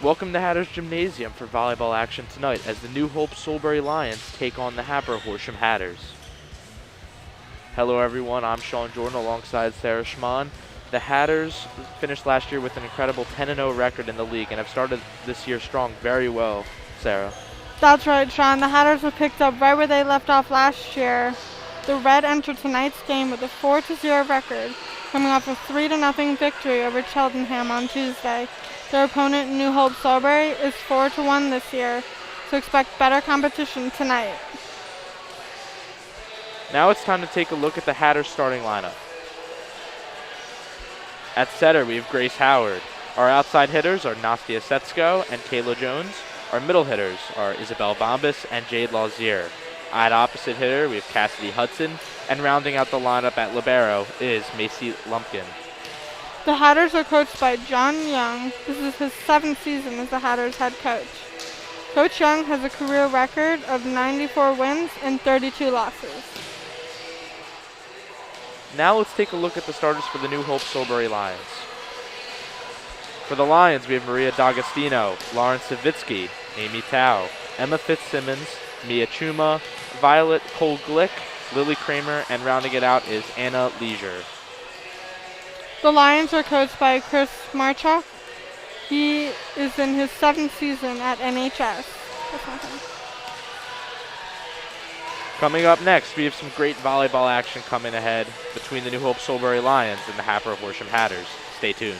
Welcome to Hatter's Gymnasium for volleyball action tonight as the New Hope Solebury Lions take on the Hatboro-Horsham Hatters. Hello everyone, I'm Sean Jordan alongside Sarah Schmann. The Hatters finished last year with an incredible 10-0 record in the league and have started this year strong very well. Sarah. That's right, Sean. The Hatters were picked up right where they left off last year. The Red entered tonight's game with a 4-0 record, coming off a 3-0 victory over Cheltenham on Tuesday. Their opponent, New Hope Solebury, is 4-1 this year, so expect better competition tonight. Now it's time to take a look at the Hatters starting lineup. At setter, we have Grace Howard. Our outside hitters are Nastia Setsko and Kayla Jones. Our middle hitters are Isabel Bombas and Jade Lazier. At opposite hitter, we have Cassidy Hudson, and rounding out the lineup at libero is Macy Lumpkin. The Hatters are coached by John Young. This is his 7th season as the Hatters head coach. Coach Young has a career record of 94 wins and 32 losses. Now let's take a look at the starters for the New Hope Solebury Lions. For the Lions, we have Maria D'Agostino, Lauren Savitsky, Amy Tao, Emma Fitzsimmons, Mia Chuma, Violet Cole-Glick, Lily Kramer, and rounding it out is Anna Leisure. The Lions are coached by Chris Marchuk. He is in his 7th season at NHS. Coming up next, we have some great volleyball action coming ahead between the New Hope Solebury Lions and the Hatboro-Horsham Hatters. Stay tuned.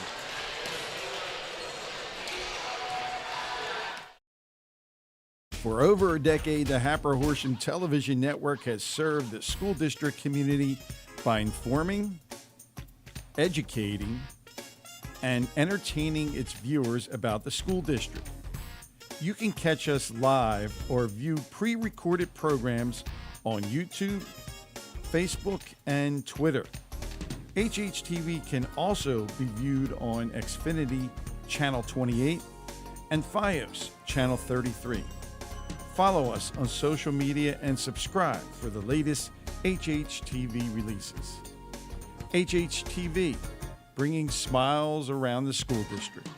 For over a decade, the Hatboro-Horsham Television Network has served the school district community by informing, educating, and entertaining its viewers about the school district. You can catch us live or view pre-recorded programs on YouTube, Facebook, and Twitter. HHTV can also be viewed on Xfinity Channel 28 and Fios Channel 33. Follow us on social media and subscribe for the latest HHTV releases. HHTV, bringing smiles around the school district.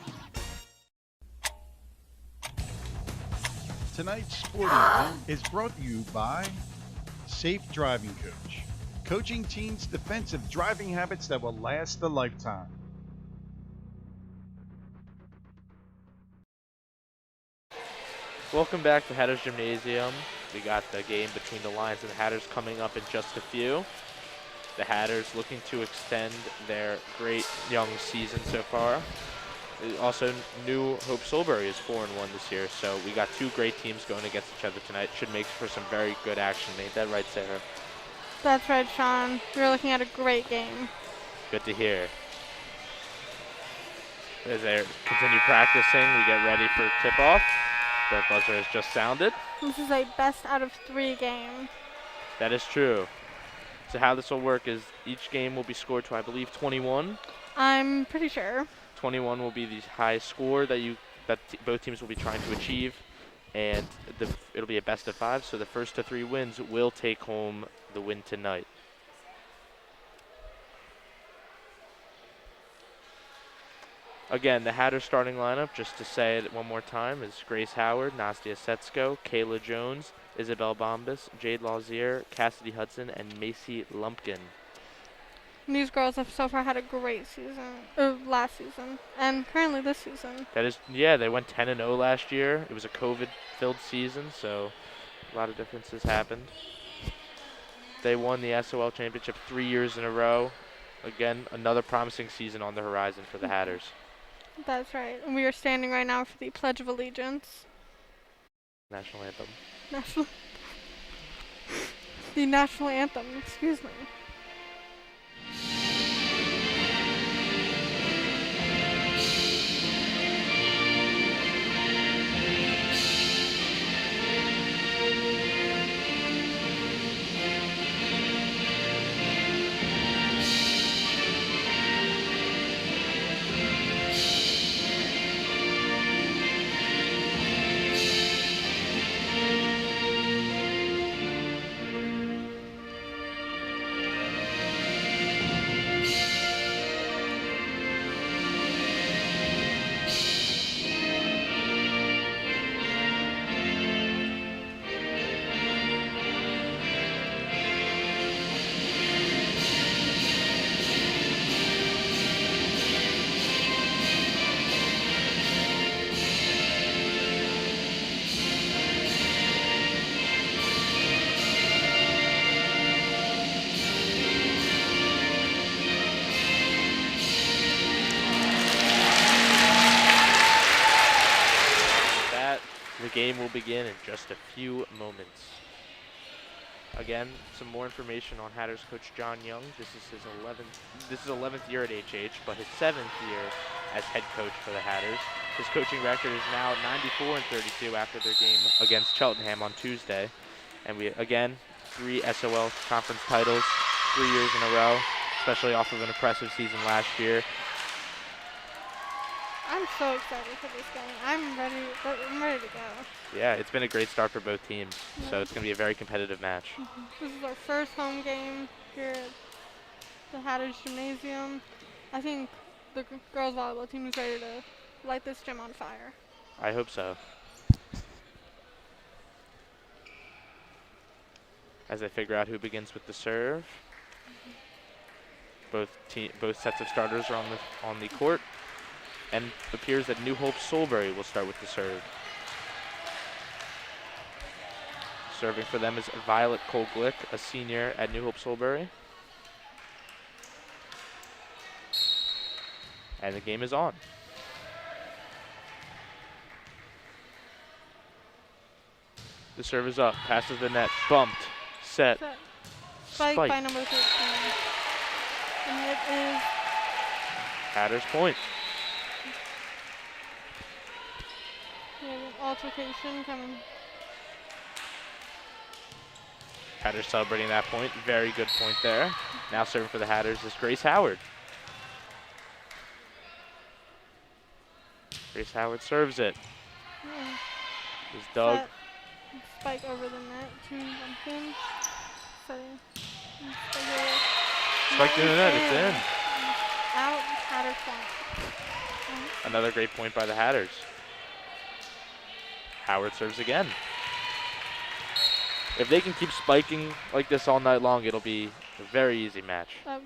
Tonight's sporting event is brought to you by Safe Driving Coach, coaching teens defensive driving habits that will last a lifetime. Welcome back to Hatter's Gymnasium. We got the game between the Lions and the Hatters coming up in just a few. The Hatters looking to extend their great young season so far. Also, New Hope Solebury is 4-1 this year, so we got two great teams going against each other tonight. Should make for some very good action. Ain't that right, Sarah? That's right, Sean. We're looking at a great game. Good to hear. As they continue practicing, we get ready for tip-off. The buzzer has just sounded. This is a best out of 3 game. That is true. So how this will work is each game will be scored to, I believe, 21. I'm pretty sure. 21 will be the highest score that both teams will be trying to achieve, and it'll be a best of 5. So the first to 3 wins will take home the win tonight. Again, the Hatters starting lineup, just to say it one more time, is Grace Howard, Nastia Setsko, Kayla Jones, Isabel Bombas, Jade Lazier, Cassidy Hudson, and Macy Lumpkin. These girls have so far had a great season, last season, and currently this season. That is, yeah, they went 10-0 last year. It was a COVID-filled season, so a lot of differences happened. They won the SOL championship 3 years in a row. Again, another promising season on the horizon for the Hatters. That's right. And we are standing right now for the Pledge of Allegiance. National anthem. The national anthem, excuse me. The game will begin in just a few moments. Again, some more information on Hatters coach John Young. This is his 11th year at HH, but his 7th year as head coach for the Hatters. His coaching record is now 94-32 after their game against Cheltenham on Tuesday. And we, again, 3 SOL conference titles, 3 years in a row, especially off of an impressive season last year. I'm so excited for this game. I'm ready to go. Yeah, it's been a great start for both teams, so it's going to be a very competitive match. This is our first home game here at the Hatters Gymnasium. I think the girls volleyball team is ready to light this gym on fire. I hope so. As they figure out who begins with the serve. Both sets of starters are on the court, and it appears that New Hope Solebury will start with the serve. Serving for them is Violet Kolglick, a senior at New Hope Solebury. And the game is on. The serve is up, passes the net, bumped, set. Spike by number 13. And it is Hatters point. we have an altercation coming. Hatters celebrating that point. Very good point there. Now serving for the Hatters is Grace Howard. Grace Howard serves it. Yeah. Is Doug. Set. Spike over the net. 2-1. Spike to the net. It's in. Out. Hatters point. Another great point by the Hatters. Howard serves again. If they can keep spiking like this all night long, it'll be a very easy match. Yes.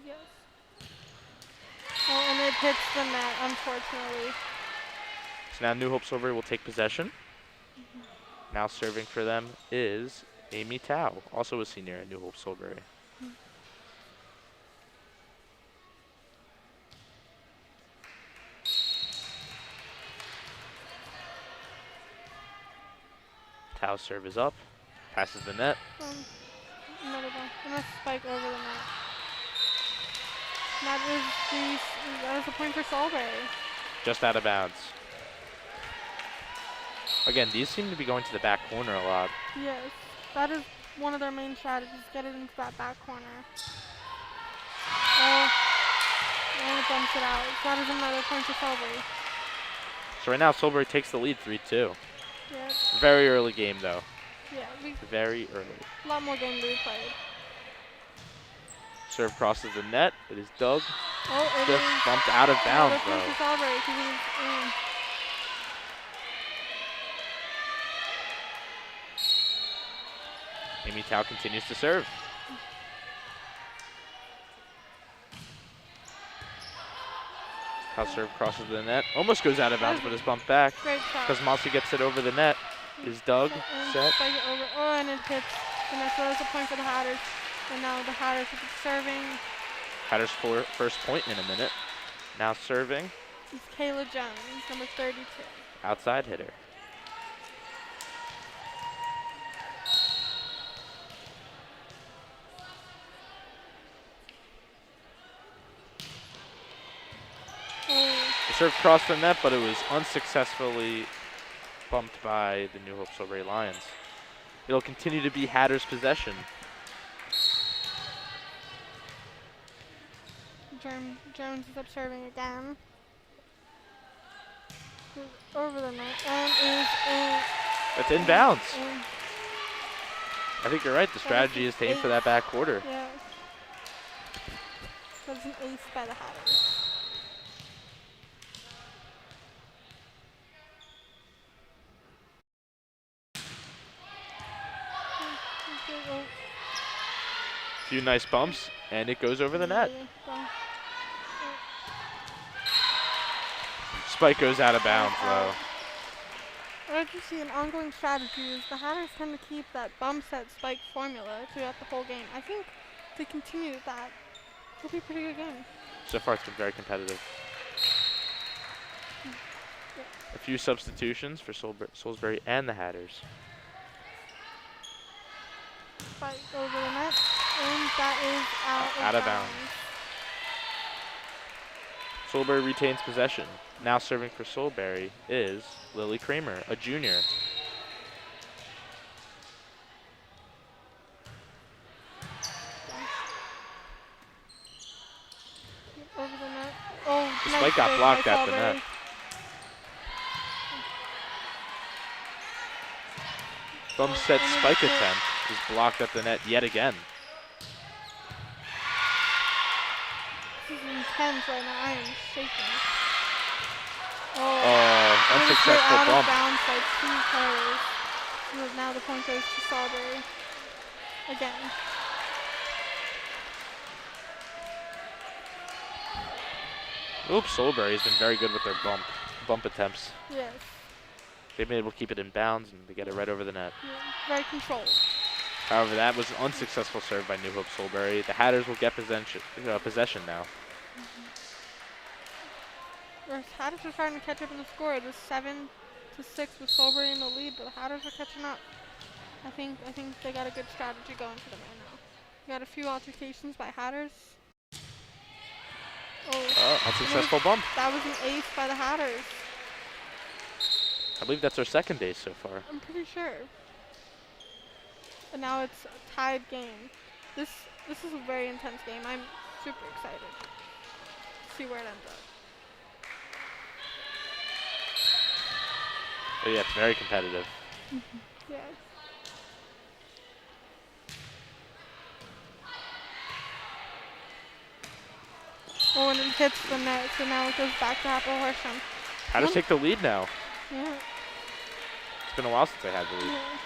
Oh, and it hits the net, unfortunately. So now New Hope Solebury will take possession. Now serving for them is Amy Tao, also a senior at New Hope Solebury. Tao's serve is up, passes the net. Another ball. And a spike over the net. That is a point for Solebury. Just out of bounds. Again, these seem to be going to the back corner a lot. Yes, that is one of their main strategies, get it into that back corner. Oh, and it bumps it out. That is another point for Solebury. So right now, Solebury takes the lead 3-2. Yes. Very early game, though. Yeah, very early. A lot more game to be played. Serve crosses the net. It is Doug. Oh, it Just is bumped out of bounds, another point though. for Solebury because he's in. Amy Tao continues to serve. Tao serve crosses the net. Almost goes out of bounds, but is bumped back. Great shot. Because Mossy gets it over the net. Is Doug set? Spike it over. Oh, and it hits the net. So that's a point for the Hatters. And now the Hatters are serving. Hatters first point in a minute. Now serving. It's Kayla Jones, number 32. Outside hitter. The serve crossed the net, but it was unsuccessfully bumped by the New Hope Solebury Lions. It'll continue to be Hatters' possession. Jones is up serving again. Over the net and is in. That's inbounds. I think you're right. The strategy is to aim for that back quarter. Yeah. That's an ace by the Hatters. Few nice bumps, and it goes over the net. Spike goes out of bounds, though. What you see an ongoing strategy is the Hatters tend to keep that bump set spike formula throughout the whole game. I think if they continue with that, it'll be a pretty good game. So far, it's been very competitive. few substitutions for Solebury and the Hatters. Spike over the net, and that is Out of bounds. Solebury retains possession. Now serving for Solebury is Lily Kramer, a junior. Over the net. Oh, The nice spike got save blocked by at the Solebury. net. Bump set spike attempt is blocked at the net yet again. This is intense right now. I am shaking. Oh, unsuccessful out bump. of bounds by 2 players. So now the point goes to Solebury. Again. Oops, Solebury has been very good with their bump attempts. Yes. They've been able to keep it in bounds and they get it right over the net. Yeah. Very controlled. However, that was an unsuccessful serve by New Hope Solebury. The Hatters will get possession now. The Hatters are starting to catch up in the score. It is 7-6 with Solebury in the lead, but the Hatters are catching up. I think they got a good strategy going for them right now. We got a few altercations by Hatters. Oh, unsuccessful bump. That was an ace by the Hatters. I believe that's our second ace so far. I'm pretty sure. And now it's a tied game. This is a very intense game. I'm super excited to see where it ends up. Oh yeah, it's very competitive. Yes. Oh, and it hits the net, so now it goes back to Hatboro-Horsham. Hatters take the lead now. Yeah. It's been a while since they had the lead. Yeah.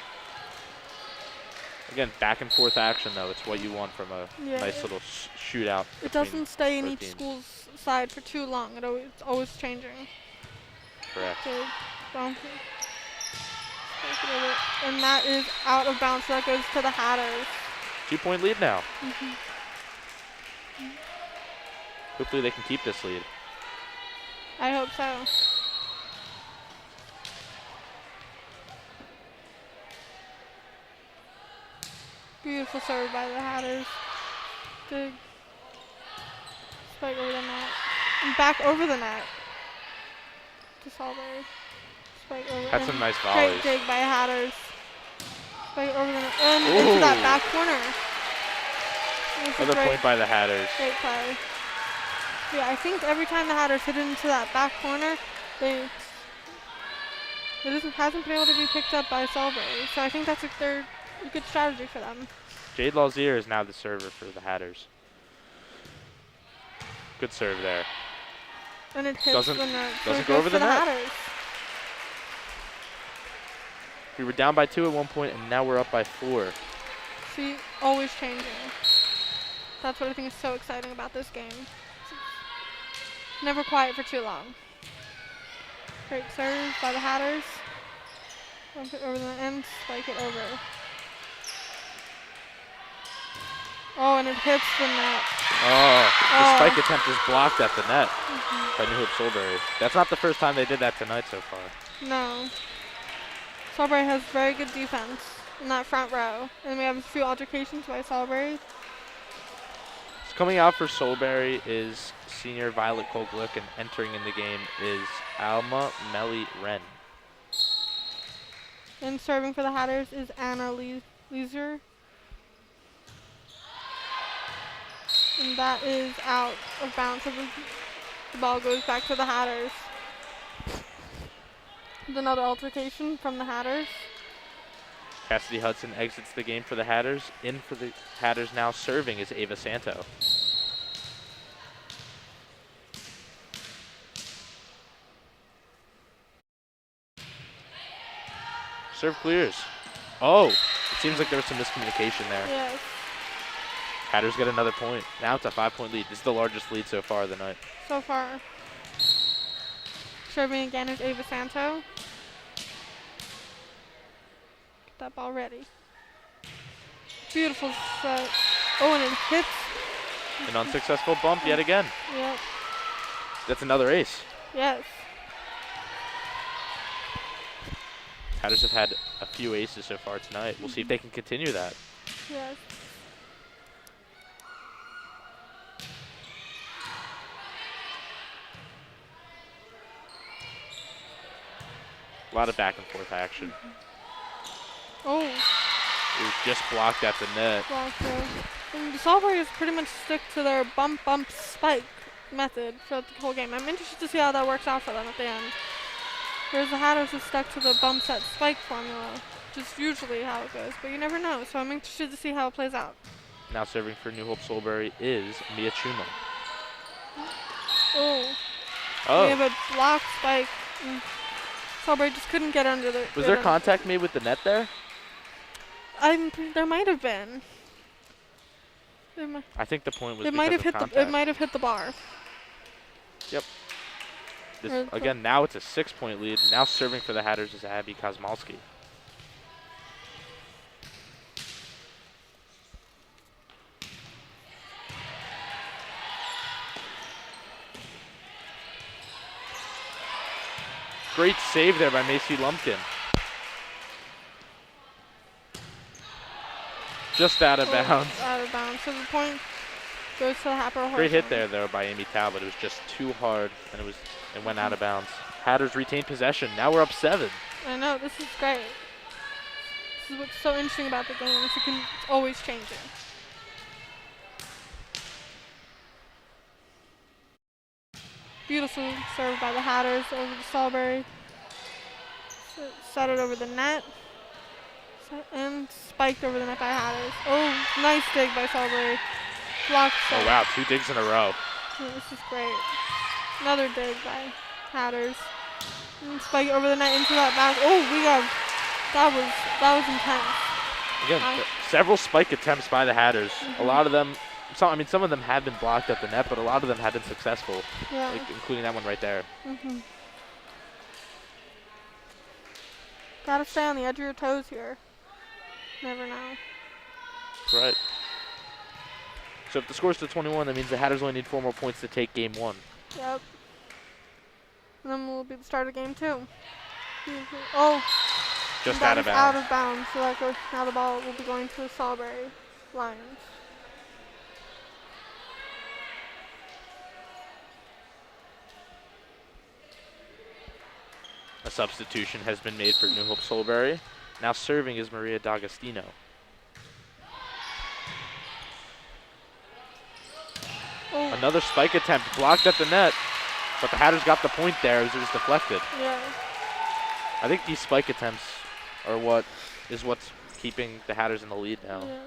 Again, back and forth action though. It's what you want from a nice little shootout. It doesn't stay in both each teams. school's side for too long. It's always changing. Correct. So, and that is out of bounds. So that goes to the Hatters. 2-point lead now. Hopefully they can keep this lead. I hope so. Beautiful serve by the Hatters. Big spike over the net. And back over the net. To Solebury. Spike over. That's some nice volleys. Great dig by Hatters. Spike over the net. And into that back corner. Another point by the Hatters. Great play. Yeah, I think every time the Hatters hit into that back corner, it hasn't been able to be picked up by Solebury. So I think that's a good strategy for them. Jade Lazier is now the server for the Hatters. Good serve there. And it hits the net. Doesn't go over the net. Hatters. We were down by 2 at one point, and now we're up by 4. See, always changing. That's what I think is so exciting about this game. Never quiet for too long. Great serve by the Hatters. Bump it over the end, spike it over. Oh, and it hits the net. Oh, the spike attempt is blocked at the net by New Hope Solebury. That's not the first time they did that tonight so far. No. Solebury has very good defense in that front row. And we have a few altercations by Solebury. Coming out for Solebury is senior Violet Kolglick, and entering in the game is Alma Melly Wren. And serving for the Hatters is Anna Leeser. And that is out of bounds. So the ball goes back to the Hatters. With another altercation from the Hatters. Cassidy Hudson exits the game for the Hatters. In for the Hatters now serving is Ava Santo. Serve clears. Oh, it seems like there was some miscommunication there. Yes. Hatters get another point. Now it's a 5-point lead. This is the largest lead so far of the night. So far. Serving again is Ava Santo. Get that ball ready. Beautiful set. Oh, and it hits. An unsuccessful bump yet again. Yep. That's another ace. Yes. Hatters have had a few aces so far tonight. We'll see if they can continue that. Yes. A lot of back and forth action. Oh, It was just blocked at the net. blocked there. And the Solebury pretty much stick to their bump, bump, spike method for the whole game. I'm interested to see how that works out for them at the end. Whereas the Hatters have stuck to the bump set spike formula, which is usually how it goes, but you never know. So I'm interested to see how it plays out. Now serving for New Hope Solebury is Mia Chuma. Oh. Oh, We have a block spike. Solebury just couldn't get under the. was there contact made with the net there? There might have been. I think the point was It might because have of hit contact. the. It might have hit the bar. This, again, now it's a 6-point lead. Now serving for the Hatters is Abby Kosmalski. Great save there by Macy Lumpkin. Just out of bounds. Out of bounds. So the point goes to the Hatboro-Horsham. Great hit there, though, by Amy Talbot. It was just too hard, and it went out of bounds. Hatters retain possession. Now we're up 7. I know, this is great. This is what's so interesting about the game, is it's always changing. Beautiful serve by the Hatters over the Solebury. Set it over the net. And spiked over the net by Hatters. Oh, nice dig by Solebury. Blocked. Oh, wow, 2 digs in a row. Yeah, this is great. Another dig by Hatters. And spike over the net into that back. Oh, that was intense. Again, several spike attempts by the Hatters. A lot of them, some of them have been blocked at the net, but a lot of them have been successful, Yeah. including that one right there. Gotta stay on the edge of your toes here. Never know. That's right. So if the score's to 21, that means the Hatters only need 4 more points to take game 1. Yep. And then will be the start of game 2. Oh. Just that out of is bounds. Out of bounds. So that goes, now the ball will be going to the Solebury Lions. A substitution has been made for New Hope Solebury. Now serving is Maria D'Agostino. Oh. Another spike attempt blocked at the net, but the Hatters got the point there as it was deflected. Yeah. I think these spike attempts are what's keeping the Hatters in the lead now. Yeah.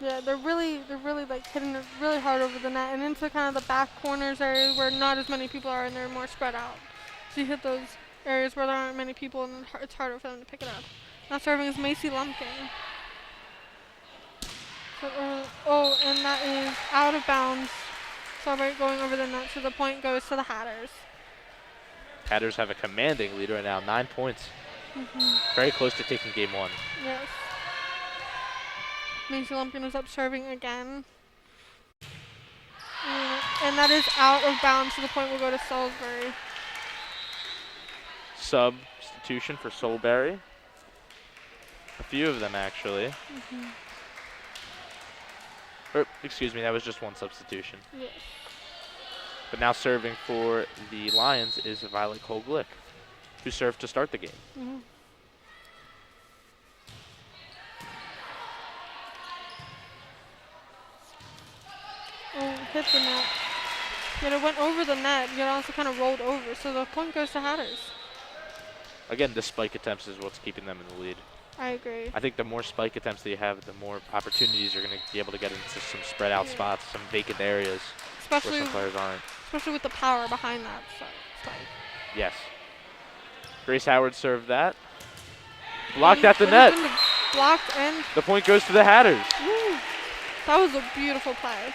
Yeah, they're really like hitting it really hard over the net and into kind of the back corners areas where not as many people are and they're more spread out. So you hit those areas where there aren't many people and it's harder for them to pick it up. Now serving is Macy Lumpkin. So, and that is out of bounds. Solebury going over the net, so the point goes to the Hatters. Hatters have a commanding lead right now, 9 points. Very close to taking game 1. Yes. Macy Lumpkin is up serving again. And that is out of bounds, so the point will go to Solebury. Substitution for Solebury. A few of them, actually. Or, excuse me, that was just one substitution. Yes. But now serving for the Lions is Violet Cole-Glick, who served to start the game. Oh, hit the net. Yet it went over the net, yet also kind of rolled over, so the point goes to Hatters. Again, the spike attempts is what's keeping them in the lead. I agree. I think the more spike attempts that you have, the more opportunities you're going to be able to get into some spread out spots, some vacant areas where some players aren't. Especially with the power behind that spike. Yes. Grace Howard served that. Blocked at the net. Blocked and The point goes to the Hatters. woo, that was a beautiful play.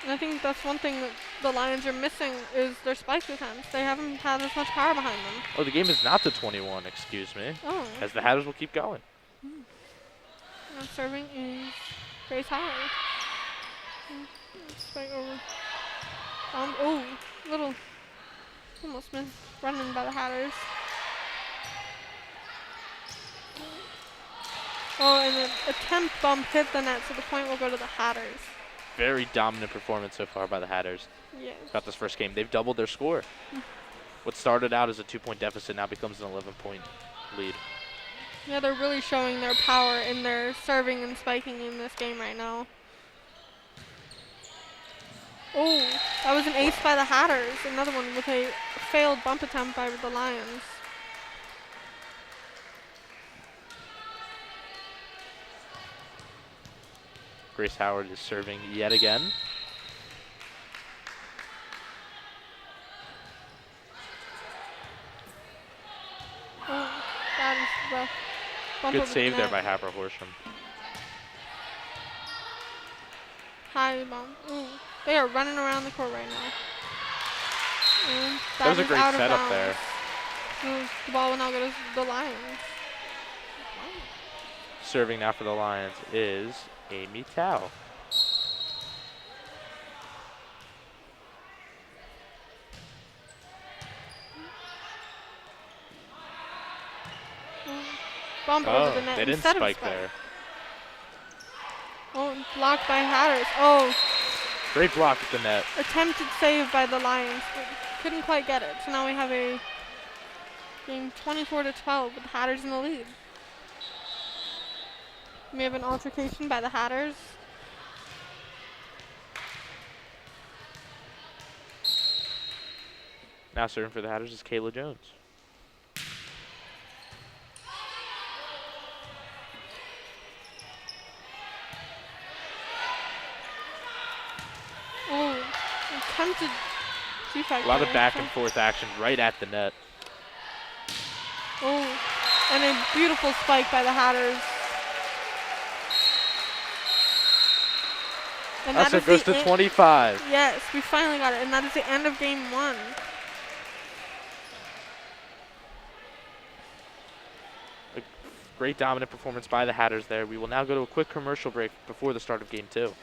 And I think that's one thing that the Lions are missing is their spike attempts. They haven't had as much power behind them. Oh, the game is not to 21, excuse me. Oh. As the Hatters will keep going. Now serving is Grace Howard. Spike over. Oh, little almost missed running by the Hatters. Oh, and an attempt bump hit the net, so the point will go to the Hatters. Very dominant performance so far by the Hatters. Yes. Throughout this first game, they've doubled their score. What started out as a 2-point deficit now becomes an 11-point lead. Yeah, they're really showing their power in their serving and spiking in this game right now. Oh, that was an ace by the Hatters. Another one with a failed bump attempt by the Lions. Grace Howard is serving yet again. Oh, that is rough. Bump Good over the save there net. by Hatboro-Horsham. High bump. Ooh, they are running around the court right now. And That was a is great out of setup bounds. there. The ball will now go to the Lions. Serving now for the Lions is Amy Tao. Bump over the net. They didn't instead of spike there. Oh, blocked by Hatters. Oh, Great block at the net. attempted save by the Lions, but couldn't quite get it. So now we have a game 24-12 with the Hatters in the lead. We have an altercation by the Hatters. Now serving for the Hatters is Kayla Jones. Oh, attempted A lot of back and forth action right at the net. Oh, and a beautiful spike by the Hatters. And That's that it, goes is the to 25. Yes, we finally got it, and that is the end of game 1. A great dominant performance by the Hatters there. We will now go to a quick commercial break before the start of game 2.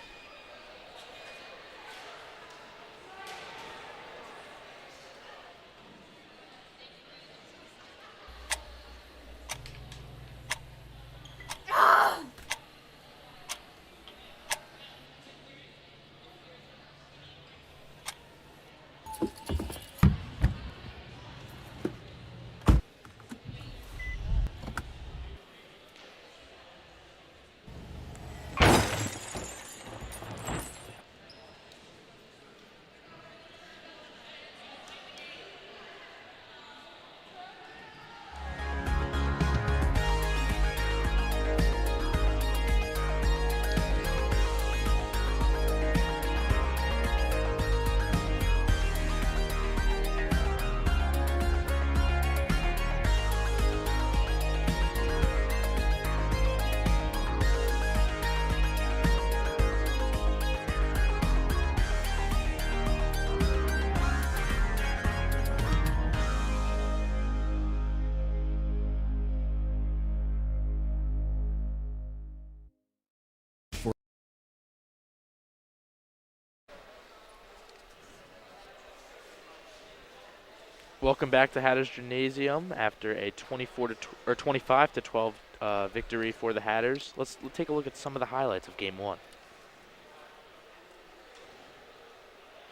Welcome back to Hatters Gymnasium after a 25-12 victory for the Hatters. Let's take a look at some of the highlights of game 1.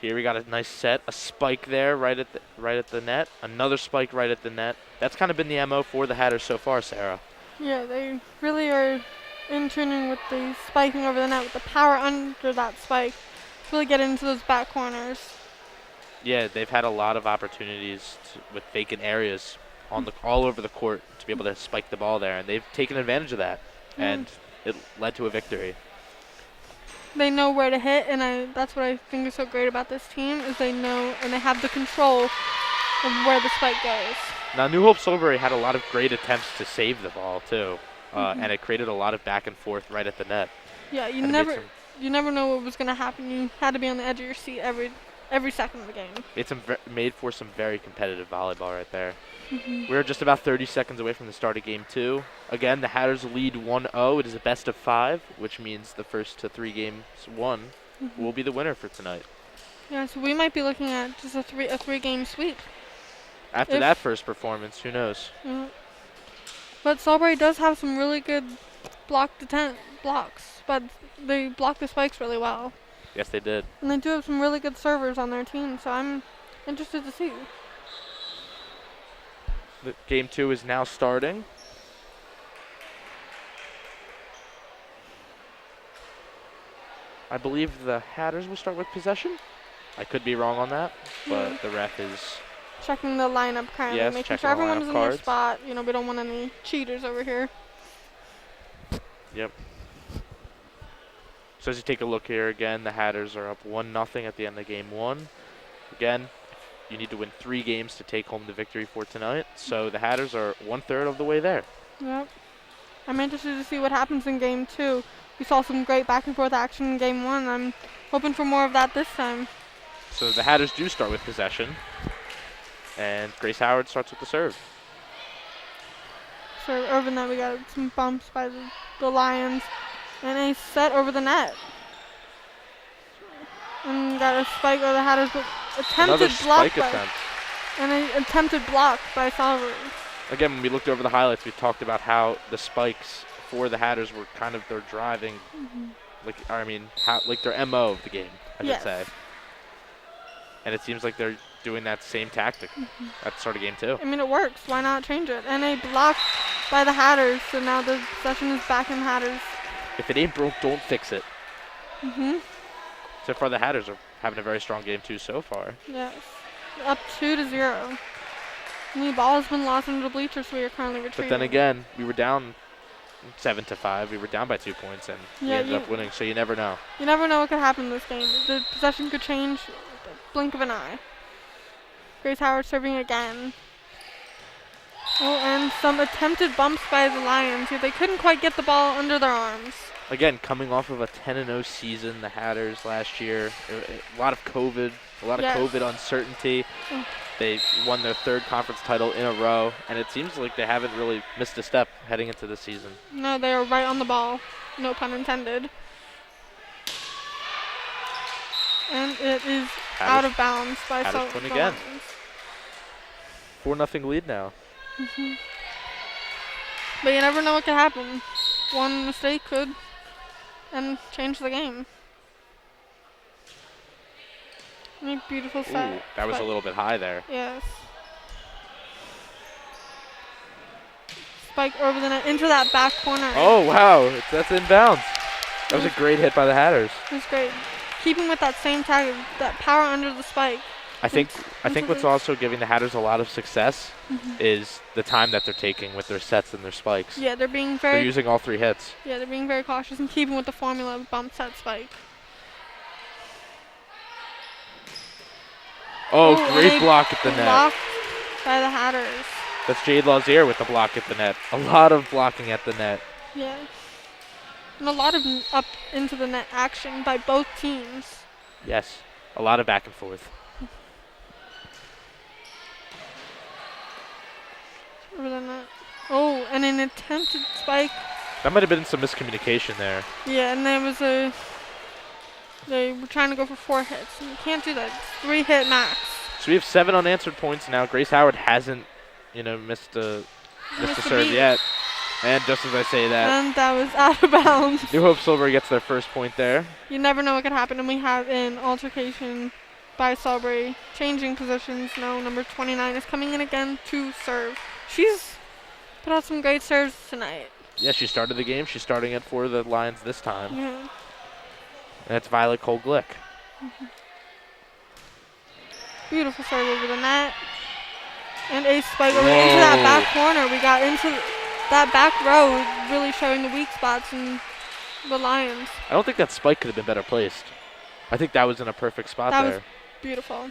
Here we got a nice set, a spike there right at the net, another spike right at the net. That's kind of been the MO for the Hatters so far, Sarah. Yeah, they really are in tuning with the spiking over the net with the power under that spike to really get into those back corners. Yeah, they've had a lot of opportunities with vacant areas all over the court to be able to spike the ball there, and they've taken advantage of that, and it led to a victory. They know where to hit, and that's what I think is so great about this team is they know and they have the control of where the spike goes. Now, New Hope Solebury had a lot of great attempts to save the ball too, and it created a lot of back and forth right at the net. Yeah, you never know what was going to happen. You had to be on the edge of your seat every second of the game. It's made for some very competitive volleyball right there. We're just about 30 seconds away from the start of game 2. Again, the Hatters lead 1-0. It is a best of 5, which means the first to 3 games won will be the winner for tonight. Yeah, so we might be looking at just a three-game sweep. After that first performance, who knows? But Solebury does have some really good blocked the blocks, but they blocked the spikes really well. Yes, they did. And they do have some really good servers on their team, so I'm interested to see. The game 2 is now starting. I believe the Hatters will start with possession. I could be wrong on that, but the ref is checking the lineup currently, Yes, making checking sure the everyone's lineup in cards. their spot. You know, we don't want any cheaters over here. Yep. So as you take a look here again, the Hatters are up 1-0 at the end of game 1. Again, you need to win 3 games to take home the victory for tonight. So the Hatters are 1/3 of the way there. Yep. I'm interested to see what happens in game 2. We saw some great back and forth action in game 1. I'm hoping for more of that this time. So the Hatters do start with possession. And Grace Howard starts with the serve. So over the net, we got some bumps by the Lions. And a set over the net. And got a spike over the Hatters, but Another attempted block spike by, attempt. and an attempted block by Solebury. Again, when we looked over the highlights, we talked about how the spikes for the Hatters were kind of their driving, like their MO of the game, I should say. And it seems like they're doing that same tactic at the start of game 2. I mean, it works. Why not change it? And a block by the Hatters, so now the possession is back in Hatters. If it ain't broke, don't fix it. Mm-hmm. So far, the Hatters are having a very strong game 2 so far. Yes. Up 2-0. And the ball has been lost into the bleachers, so we are currently retrieving. But then again, we were down 7-5. We were down by 2 points, and we ended up winning. So you never know. You never know what could happen in this game. The possession could change at the blink of an eye. Grace Howard serving again. Oh, and some attempted bumps by the Lions. They couldn't quite get the ball under their arms. Again, coming off of a 10-0 season, the Hatters last year, a lot of COVID, COVID uncertainty. They won their 3rd conference title in a row, and it seems like they haven't really missed a step heading into the season. No, they are right on the ball. No pun intended. And it is out of bounds by Hatters win the again. Lions. 4-0 lead now. But you never know what could happen. One mistake could and change the game. Beautiful set. Ooh, that was a little bit high there. Yes. Spike over the net into that back corner. Oh, wow. That's inbounds. That was a great hit by the Hatters. It was great. Keeping with that same tag, that power under the spike. I think what's also giving the Hatters a lot of success is the time that they're taking with their sets and their spikes. Yeah, they're being They're using all 3 hits. Yeah, they're being very cautious and keeping with the formula of bump, set, spike. Oh, great block at the net. Blocked by the Hatters. That's Jade Lazier with the block at the net. A lot of blocking at the net. Yeah. And a lot of up into the net action by both teams. Yes, a lot of back and forth. Over the net. Oh, and an attempted spike. That might have been some miscommunication there. Yeah, and there was they were trying to go for 4 hits. And you can't do that. It's 3 hit max. So we have 7 unanswered points now. Grace Howard hasn't, missed a serve yet. And just as I say that, and that was out of bounds. New Hope Solebury gets their first point there. You never know what could happen, and we have an altercation by Solebury, changing positions. Now number 29 is coming in again to serve. She's put out some great serves tonight. Yeah, she started the game. She's starting it for the Lions this time. Yeah. And it's Violet Cole-Glick. Beautiful serve over the net. And a spike over into that back corner. We got into that back row, really showing the weak spots in the Lions. I don't think that spike could have been better placed. I think that was in a perfect spot there. That was beautiful.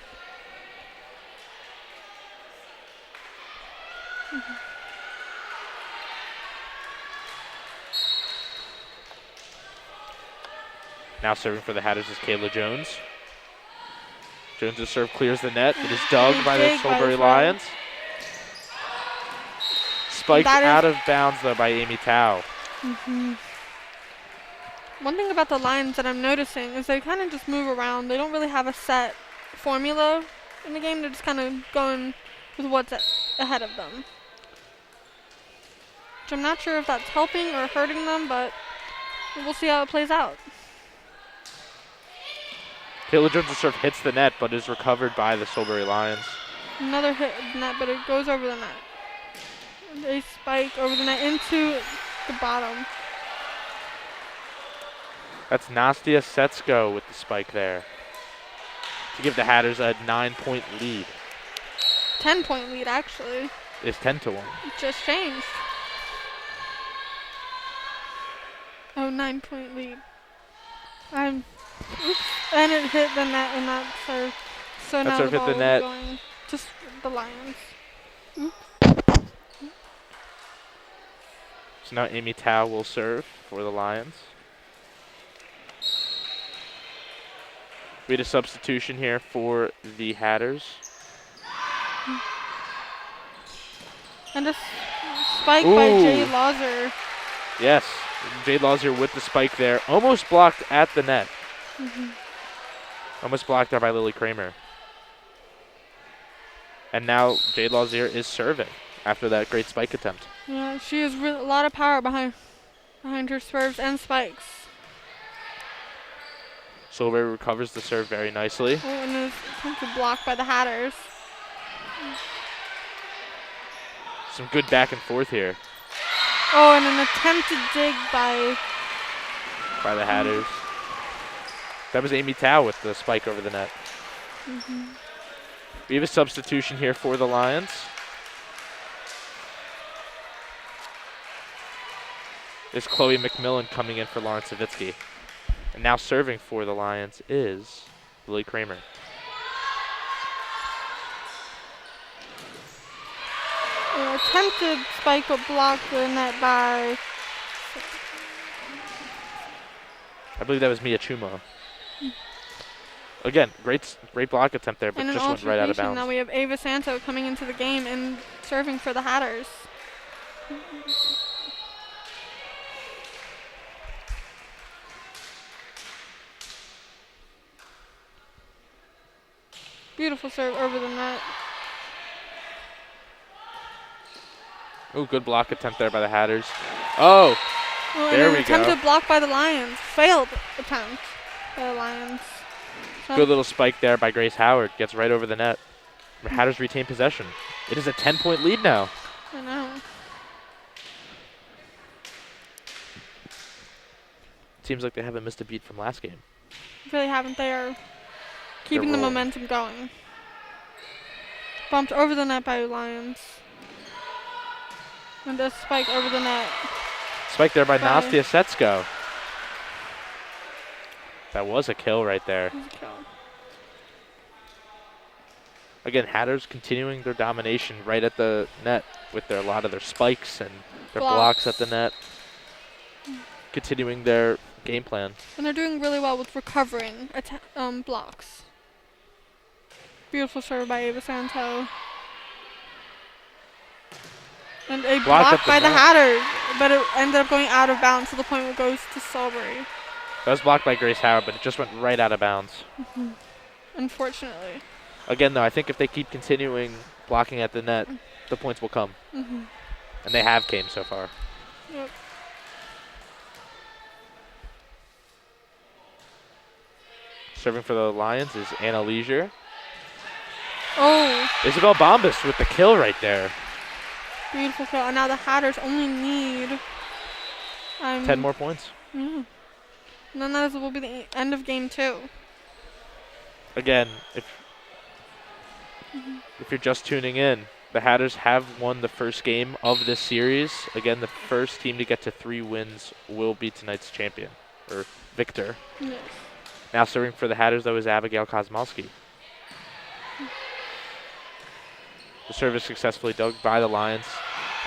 Now serving for the Hatters is Kayla Jones. Jones' serve clears the net. It is dug by the Solebury Lions. Spiked out of bounds, though, by Amy Tao. One thing about the Lions that I'm noticing is they kind of just move around. They don't really have a set formula in the game. They're just kind of going with what's ahead of them. which I'm not sure if that's helping or hurting them, but we'll see how it plays out. Kayla Jones' serve hits the net, but is recovered by the Solebury Lions. Another hit net, but it goes over the net. And a spike over the net into the bottom. That's Nastia Setsko with the spike there to give the Hatters a 9-point lead. 10-point lead, actually. It's 10-1. It just changed. Oh, 9-point lead. Oops. And it hit the net in that serve. So That now serve the hit the ball net. is going to the Lions. So now Amy Tao will serve for the Lions. We had a substitution here for the Hatters. And a spike by Jay Ooh. Lauser. Yes, Jade Lauser with the spike there. Almost blocked at the net. Almost blocked there by Lily Kramer. And now Jade Lauser is serving after that great spike attempt. Yeah, she has a lot of power behind her serves and spikes. Solebury recovers the serve very nicely. Oh, and is attempted blocked by the Hatters. Some good back and forth here Oh, and an attempted dig by by the Hatters. That was Amy Tao with the spike over the net. We have a substitution here for the Lions. There's Chloe McMillan coming in for Lauren Savitsky. And now serving for the Lions is Lily Kramer. an attempted spike but blocked the net by I believe that was Mia Chuma. Again, great block attempt there, but and an just went right out of altercation. bounds. Now we have Ava Santo coming into the game and serving for the Hatters. Beautiful serve over the net. Oh, good block attempt there by the Hatters. Oh, Oh, there and we an go. attempted block by the Lions. Failed attempt by the Lions. So Good little spike there by Grace Howard. Gets right over the net. The Hatters retain possession. It is a 10-point lead now. I know. Seems like they haven't missed a beat from last game. Really haven't. They are keeping the rolling. momentum going. Bumped over the net by Lions. And a spike over the net. Spike there by By- Nastia Setsko. That was a kill right there. Again, Hatters continuing their domination right at the net with a lot of their spikes and their blocks at the net. Continuing their game plan. And they're doing really well with recovering blocks. Beautiful serve by Ava Santo. And a Blocked block at the by the net. Hatters, but it ended up going out of bounds to the point where it goes to Solebury. That was blocked by Grace Howard, but it just went right out of bounds. Unfortunately. Again, though, I think if they keep continuing blocking at the net, the points will come. And they have came so far. Yep. Serving for the Lions is Anna Leisure. Oh, Isabel Bombas with the kill right there. beautiful kill. And now the Hatters only need 10 more points. Yeah. And then that will be the end of game 2. Again, if you're just tuning in, the Hatters have won the first game of this series. Again, the first team to get to 3 wins will be tonight's champion, or victor. Yes. Now serving for the Hatters, though, is Abigail Kosmowski. The serve is successfully dug by the Lions,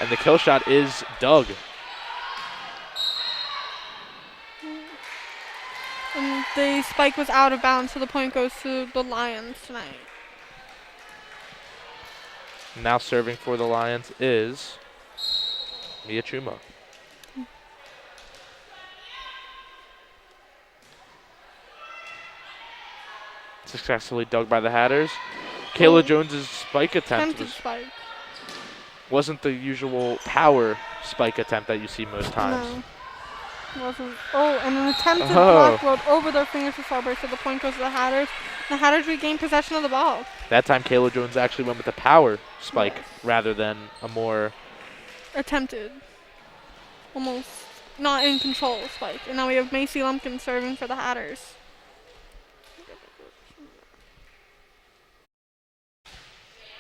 and the kill shot is dug. And the spike was out of bounds, so the point goes to the Lions tonight. Now serving for the Lions is Mia Chuma. Successfully dug by the Hatters. Kayla Jones's spike attempt Attempted was spike. Wasn't the usual power spike attempt that you see most times. No. Wasn't. Oh, and an attempted block rolled over their fingers to Solebury, so the point goes to the Hatters. The Hatters regain possession of the ball. That time, Kayla Jones actually went with the power spike Yes. rather than a more Attempted. Almost not in control spike. And now we have Macy Lumpkin serving for the Hatters.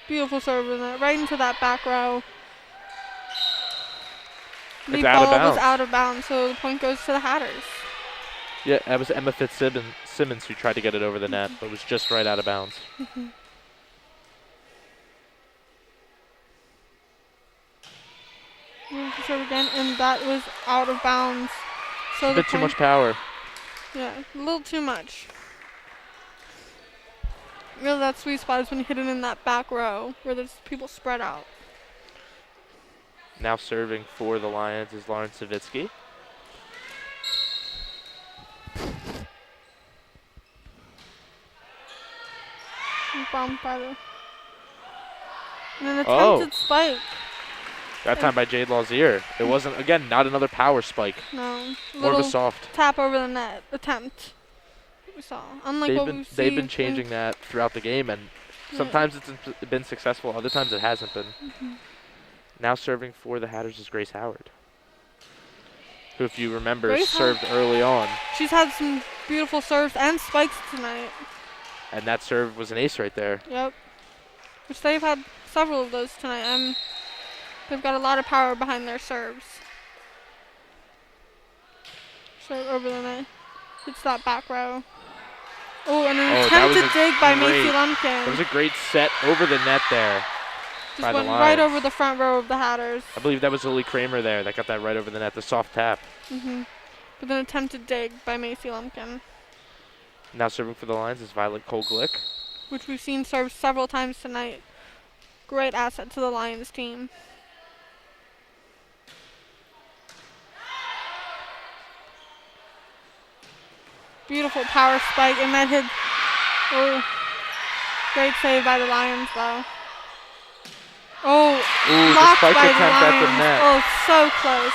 Beautiful serve in that, right into that back row. The out of ball was bounds. out of bounds, so the point goes to the Hatters. Yeah, that was Emma Fitzsimmons who tried to get it over the net, but was just right out of bounds. Serve again, and that was out of bounds. So A bit too much power. Yeah, a little too much. Really, that sweet spot is when you hit it in that back row where there's people spread out. Now serving for the Lions is Lauren Savitsky. Bumped by the. And an attempted spike. That time by Jade Lazier. It wasn't, again, not another power spike. No. More of a soft. Tap over the net attempt. We saw. Unlike what we've seen. They've been changing that throughout the game, and sometimes it's been successful, other times it hasn't been. Now serving for the Hatters is Grace Howard, who, if you remember, served early on. She's had some beautiful serves and spikes tonight. And that serve was an ace right there. Yep. Which they've had several of those tonight. They've got a lot of power behind their serves. Serve over the net. Hits that back row. Oh, and an attempted dig by Macy Lumpkin. That was a great set over the net there. Just went right over the front row of the Hatters. I believe that was Lily Kramer there that got that right over the net, the soft tap. With an attempted dig by Macy Lumpkin. Now serving for the Lions is Violet Kolglick, which we've seen serve several times tonight. Great asset to the Lions team. Beautiful power spike, and that hit. Oh, great save by the Lions, though. Oh, blocked the spike by the attempt at the Lions. net. Oh, so close.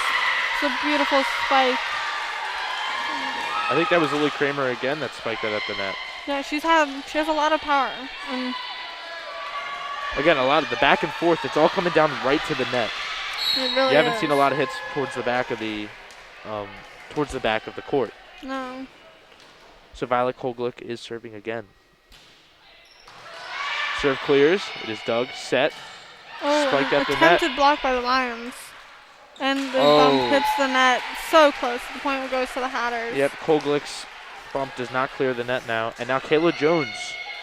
It's a beautiful spike. I think that was Lily Kramer again that spiked that at the net. Yeah, she has a lot of power. And again, a lot of the back and forth, it's all coming down right to the net. it really You haven't is. seen a lot of hits towards the back of the court. No. So Violet Kolglick is serving again. Serve clears. It is dug. Set. Oh, Spiked at the net. attempted block by the Lions. And the bump hits the net so close. The point goes to the Hatters. Yep, Kolglick's bump does not clear the net now. And now Kayla Jones.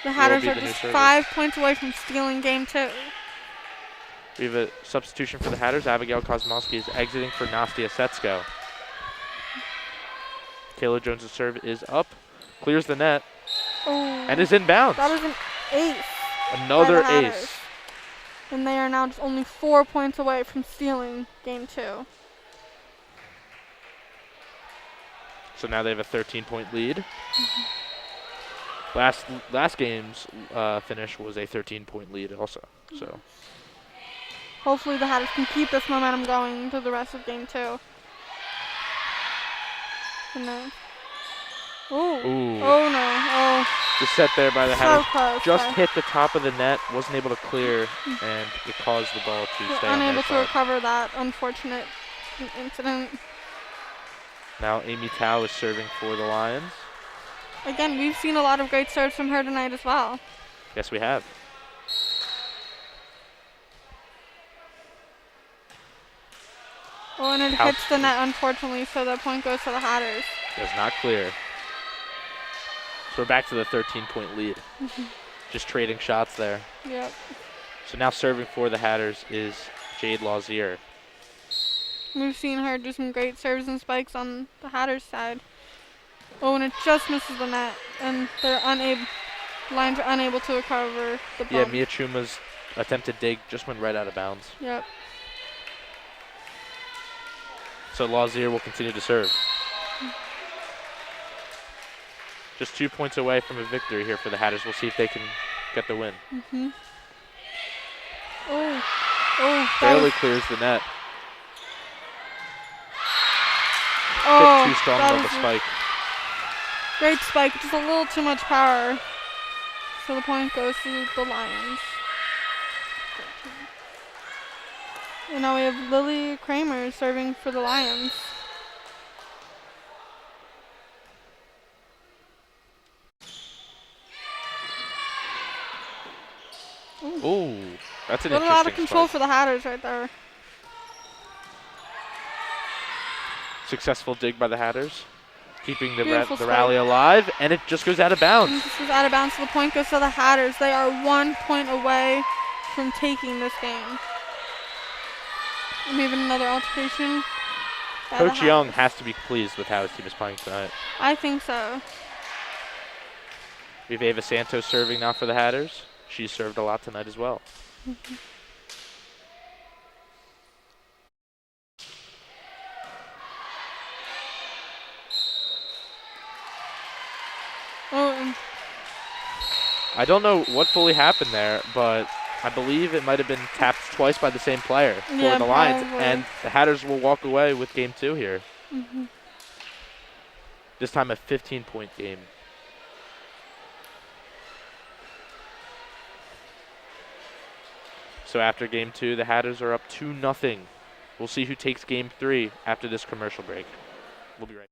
The Hatters are just 5 points away from stealing game 2. We have a substitution for the Hatters. Abigail Kosmowski is exiting for Nastia Setsko. Kayla Jones' serve is up. Clears the net. Oh, And is inbounds. that was an ace. Another by the Hatters. ace. And they are now just only 4 points away from stealing game 2. So now they have a 13-point lead. Last game's finish was a 13-point lead also. So Hopefully the Hatters can keep this momentum going to the rest of game 2. And then, oh no! Oh, the set there by the so Hatters close. just hit the top of the net, wasn't able to clear, and it caused the ball to stay on their unable to side. recover that unfortunate incident. Now Amy Tao is serving for the Lions. Again, we've seen a lot of great serves from her tonight as well. Yes, we have. Oh, and it hits the net, unfortunately, so the point goes to the Hatters. Does not clear. So we're back to the 13-point lead. Just trading shots there. Yep. So now serving for the Hatters is Jade Lazier. We've seen her do some great serves and spikes on the Hatters side. Oh, and it just misses the net, and they're Lions are unable to recover the bump. Yeah, Mia Chuma's attempted dig just went right out of bounds. Yep. So Lazier will continue to serve. Just 2 points away from a victory here for the Hatters. We'll see if they can get the win. Oh, Oh, Barely clears the net. oh, Bit too strong that of a was spike. great spike, just a little too much power. So the point goes to the Lions. And now we have Lily Kramer serving for the Lions. Ooh, that's an A little out of interesting control spike. for the Hatters right there. Successful dig by the Hatters, keeping the Beautiful rally spike. alive, and it just goes out of bounds. And this is out of bounds, so the point goes to the Hatters. They are 1 point away from taking this game. And even another altercation. by the Coach Young Hatters. has to be pleased with how his team is playing tonight. I think so. We have Ava Santos serving now for the Hatters. She's served a lot tonight as well. Oh, and I don't know what fully happened there, but I believe it might have been tapped twice by the same player for Yeah, the Lions, probably. and the Hatters will walk away with game 2 here. This time a 15-point game. So after game 2, the Hatters are up 2-0. We'll see who takes game 3 after this commercial break. We'll be right back.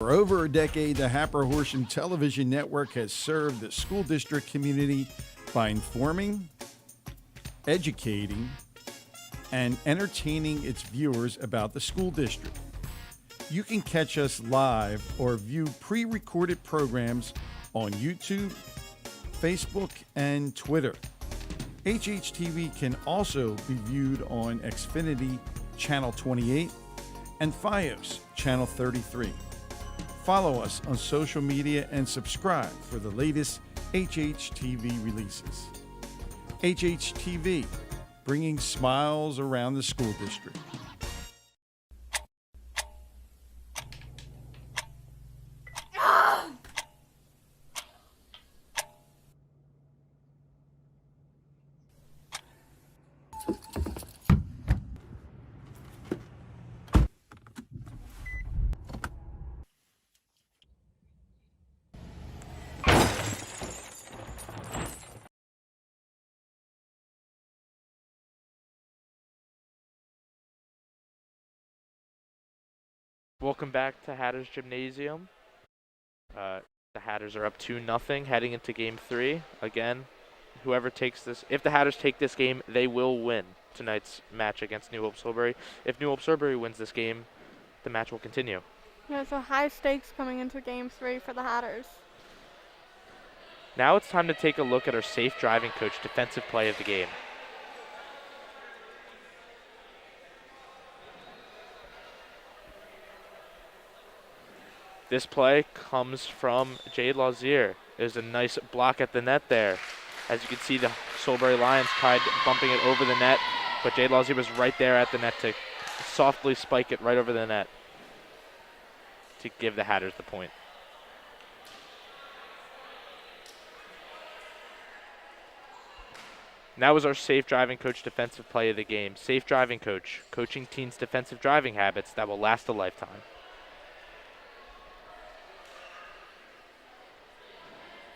For over a decade, the Hatboro-Horsham television network has served the school district community by informing, educating, and entertaining its viewers about the school district. You can catch us live or view pre-recorded programs on YouTube, Facebook, and Twitter. HHTV can also be viewed on Xfinity Channel 28 and Fios Channel 33. Follow us on social media and subscribe for the latest HHTV releases. HHTV, bringing smiles around the school district. Welcome back to Hatters Gymnasium. The Hatters are up 2-0 heading into game 3. Again, whoever takes this, if the Hatters take this game, they will win tonight's match against New Hope Solebury. If New Hope Solebury wins this game, the match will continue. yeah, so high stakes coming into game 3 for the Hatters. Now it's time to take a look at our safe driving coach defensive play of the game. This play comes from Jade Lazier. There's a nice block at the net there. As you can see, the Solebury Lions tried bumping it over the net, but Jade Lazier was right there at the net to softly spike it right over the net to give the Hatters the point. Now is our safe driving coach defensive play of the game. Safe driving coach, coaching teens defensive driving habits that will last a lifetime.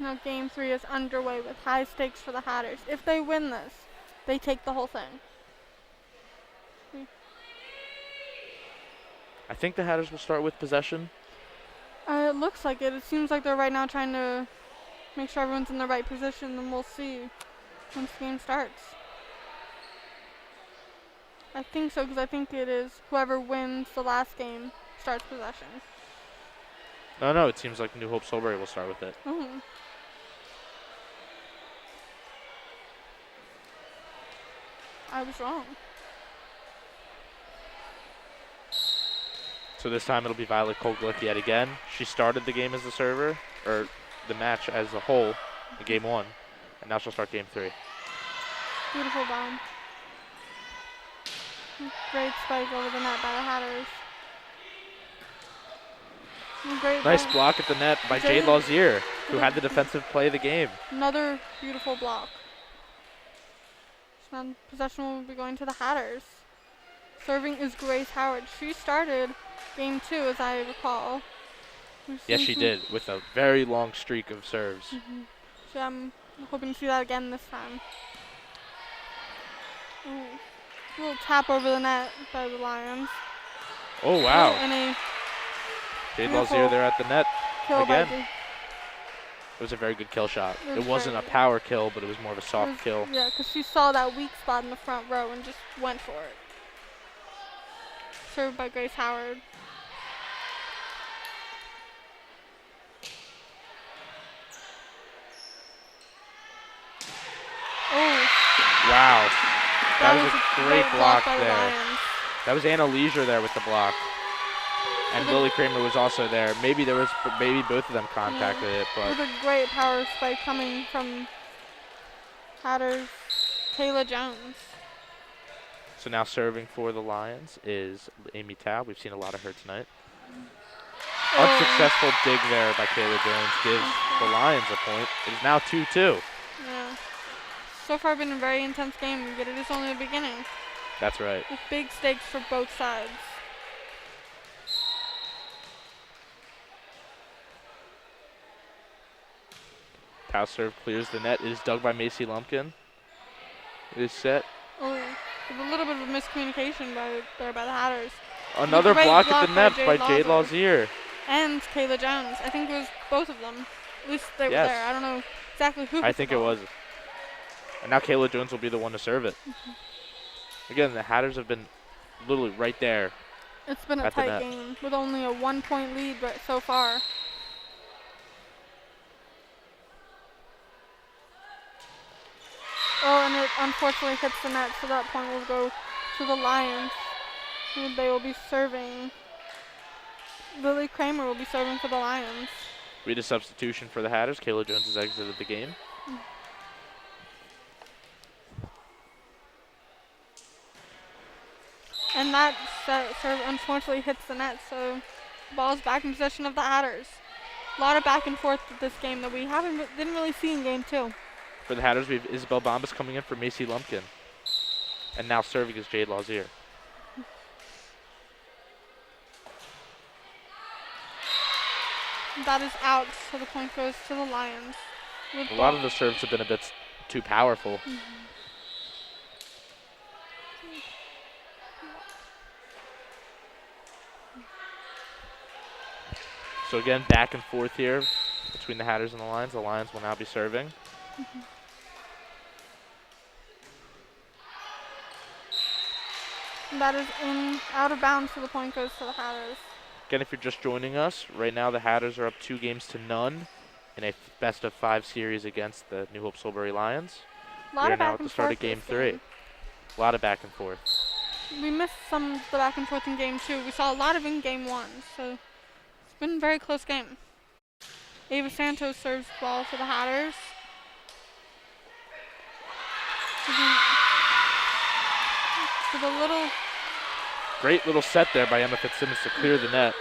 Now game 3 is underway with high stakes for the Hatters. If they win this, they take the whole thing. I think the Hatters will start with possession. It looks like it. It seems like they're right now trying to make sure everyone's in the right position, and we'll see once the game starts. I think so, because I think it is whoever wins the last game starts possession. No, it seems like New Hope Solebury will start with it. Mhm. I was wrong. So this time it'll be Violet Kolglick yet again. She started the game as a server, or the match as a whole in game 1, and now she'll start game 3. Beautiful bomb. Great spike over the net by the Hatters. Great Nice ball. block at the net by Jade Lazier, who had the defensive play of the game. Another beautiful block. Now possession will be going to the Hatters. Serving is Grace Howard. She started game 2, as I recall. Yes, she did, with a very long streak of serves. So I'm hoping to see that again this time. Ooh. A little tap over the net by the Lions. Oh, wow. And a Jade Lazier there at the net kill by again. It was a very good kill shot. It It wasn't a power kill, but it was more of a soft kill. Yeah, because she saw that weak spot in the front row and just went for it. Served by Grace Howard. Oh. Wow. That was a great block by there. Lions. That was Anna Leisure there with the block. And Lily Kramer was also there. Maybe both of them contacted it, but With a great power spike coming from Hatters' Kayla Jones. so now serving for the Lions is Amy Tao. We've seen a lot of her tonight. Unsuccessful dig there by Kayla Jones gives the Lions a point. It is now 2-2. Yeah. So far been a very intense game, but it is only the beginning. That's right. With big stakes for both sides. Tao serve clears the net. It is dug by Macy Lumpkin. It is set. Oh, with a little bit of miscommunication by the Hatters. Another Great block at the net by by Jade Lazier. And Kayla Jones. I think it was both of them. At least they were Yes. there. I don't know exactly who. I think it was. And now Kayla Jones will be the one to serve it. Again, the Hatters have been literally right there. It's been a at the tight net. game with only a 1-point lead so far. Oh, and it unfortunately hits the net, so that point will go to the Lions. And they will be serving. Lily Kramer will be serving for the Lions. We had a substitution for the Hatters. Kayla Jones has exited the game. And that serve unfortunately hits the net, so the ball's back in possession of the Hatters. A lot of back and forth with this game that we didn't really see in game 2. For the Hatters, we have Isabel Bombas coming in for Macy Lumpkin. And now serving is Jade Lazier. That is out, so the point goes to the Lions. A lot of the serves have been a bit too powerful. So again, back and forth here between the Hatters and the Lions. The Lions will now be serving. That is out of bounds, so the point goes to the Hatters. Again, if you're just joining us, right now the Hatters are up 2-0 in a best-of-5 series against the New Hope Solebury Lions. We are now at the start of game 3. A lot of back and forth. We missed some of the back and forth in game 2. We saw a lot of in game 1, so it's been a very close game. Ava Santos serves the ball for the Hatters. With a little Great little set there by Emma Fitzsimmons to clear the net.